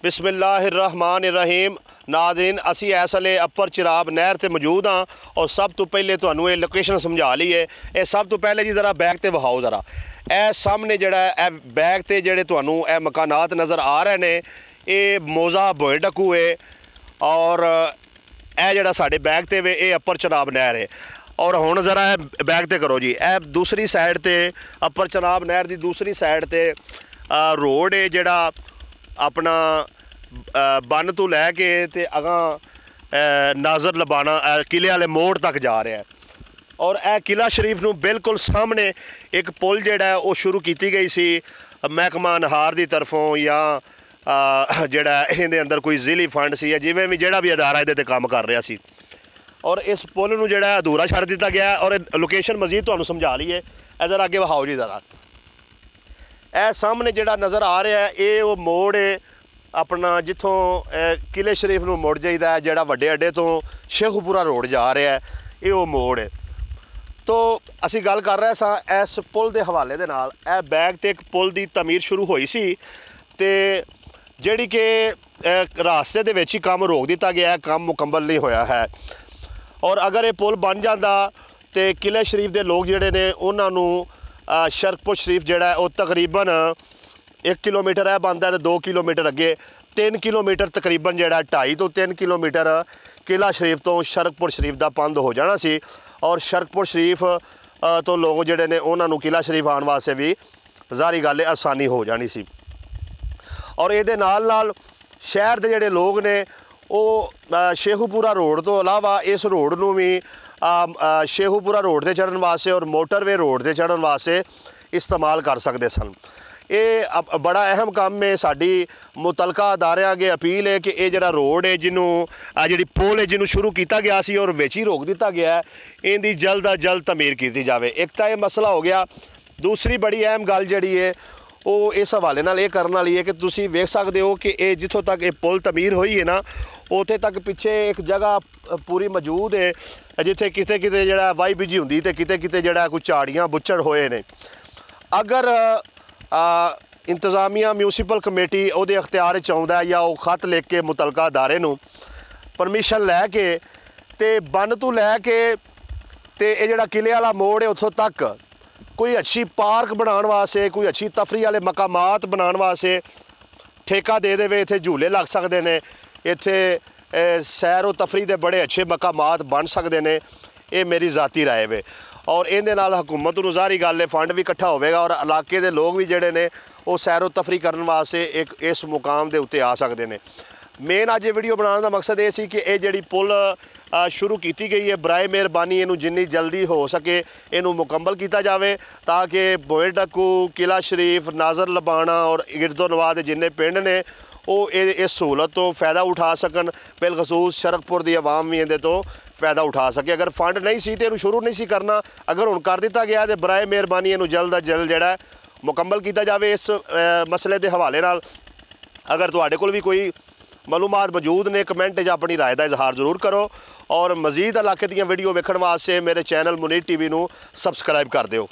बिस्मिल्लाहिर्रहमानिर्रहीम। नाज़रीन, असी इस वेले अपर चिराब नहर ते मौजूद हाँ और सब तो पहले तुहानू ये लोकेशन समझा ली है। ये सब तो पहले जी ज़रा बैक ते वहाओ ज़रा ए सामने जड़ा ए बैक ते जेड़े तुहानू ए मकानात नज़र आ रहे ने ये मोज़ा बोए डकू है और ए जड़ा साडे बैक ते वे ये अपर चिराब नहर है। और हुण ज़रा बैक ते करो जी, ए दूसरी साइड ते अपर चिराब नहर की दूसरी साइड ते रोड है जड़ा अपना बन तो लैके ते अगां नाज़र लबाना किले वाले मोड़ तक जा रहा है। और यह किला शरीफ नूं बिल्कुल सामने एक पुल जिहड़ा है वो शुरू की गई सी महकमा नहार की तरफों या जिहड़ा इहदे अंदर कोई जिली फंड सी या जिवें भी जिहड़ा भी अदारा इहदे ते काम कर रहा सी। और इस पुल नूं जिहड़ा अधूरा छड्ड दिता गया और लोकेशन मजीद तुहानूं समझा ली है। ज़रा अगे वहाओ जी ज़रा ए सामने जिहड़ा नज़र आ रहा है ये वो मोड़ है अपना जिथों किले शरीफ नूं मुड़ जाइदा है, जिहड़ा वड्डे अड्डे तो शेखुपुरा रोड जा रहा है ये वो मोड़ है। तो असी गल कर रहे सां इस पुल के हवाले दे नाल ए बैक ते एक पुल की तमीर शुरू हुई सी ते जिहड़ी कि रास्ते दे विच ही काम रोक दिता गया है, काम मुकम्मल नहीं होया है। और अगर ये पुल बन जाता तो किले शरीफ के लोग जिहड़े ने उन्हां नूं शरकपुर शरीफ जिहड़ा है वो तकरीबन 1 किलोमीटर है बनता है तो 2 किलोमीटर अगे 3 किलोमीटर तकरीबन जिहड़ा 2.5 तो 3 किलोमीटर किला शरीफ तो शरकपुर शरीफ का बंद हो जाना सी। और शरकपुर शरीफ तो लोग जिहड़े ने उन्हां नूं किला शरीफ आने वास्ते भी ज़ाहिर गल है आसानी हो जानी सी। और ये नाल शहर के जिहड़े लोग ने वो शेखुपुरा रोड तो अलावा इस रोड नूं भी शेखुपुरा रोड से चढ़न वास्ते और मोटरवे रोड से चढ़न वास्ते इस्तेमाल कर सकते सन। ये बड़ा अहम काम है। साडी मुतलका अदारे अगे अपील है कि ये जरा रोड है जिन्हों जी पुल है जिन्हों शुरू किया गया सी और विच ही रोक दिता गया है, इनकी जल्द अज जल्द तमीर की जाए। एक तो यह मसला हो गया, दूसरी बड़ी अहम गल जी है वो इस हवाले नाल ये करने वाली है कि तुसीं वेख सकते हो कि ये जिथों तक ये पुल तमीर हुई है ना उत्थे तक पिछे एक जगह पूरी मौजूद है जिथे किते किते जिहड़ा वाही बिजी हुंदी ते किते किते जिहड़ा कुछ झाड़ियाँ बुच्चड़ होए ने। अगर इंतजामिया म्यूनसिपल कमेटी उहदे अख्तियार च आउंदा है या वो खत लिख के मुतलका अदारे नूं परमिशन लैके ते बन तो लैके ते ये जिहड़ा किले वाला मोड़ है उत्थों तक कोई अच्छी पार्क बनाने वास्ते कोई अच्छी तफरी वाले मकामात बनाने वास्ते ठेका दे देवे। इत्थे झूले लग सकते हैं, इत्थे सैर तफरी के बड़े अच्छे मकामात बन सकते हैं। ये मेरी ज़ाती राय वे। और इहदे नाल हुकूमत नूं ज़ाहिर गल है फंड भी इकट्ठा होवेगा और इलाके के लोग भी जिहड़े ने वो सैर तफरी करने वास्ते एक इस मुकाम के उत्ते आ सकते हैं। मेन अज वीडियो बनाने का मकसद ये सी कि ये जिहड़ी पुल शुरू की गई है बराए मेहरबानी इनू जिन्नी जल्दी हो सके इनू मुकम्मल किया जाए ताकि बोए डकू किला शरीफ नाज़र लबाना और गिरदो नवाह के जिन्ने पिंड ने वो इस सहूलत तो फ़ायदा उठा सकन। बिलखसूस शरकपुर की आवाम भी इहदे तो फ़ायदा उठा सके। अगर फंड नहीं सी तो इनू शुरू नहीं सी करना, अगर हुण कर दिता गया तो बराए मेहरबानी इनू जल्द अज जल्द जिहड़ा मुकम्मल किया जाए। इस मसले के हवाले नाल अगर तुहाडे कोल भी कोई मालूमात मौजूद ने कमेंट अपनी राय का इजहार जरूर करो और मजीद इलाके दीयां वीडियो वेखण वास्ते मेरे चैनल मुनीर टीवी नूं सबसक्राइब कर दिओ।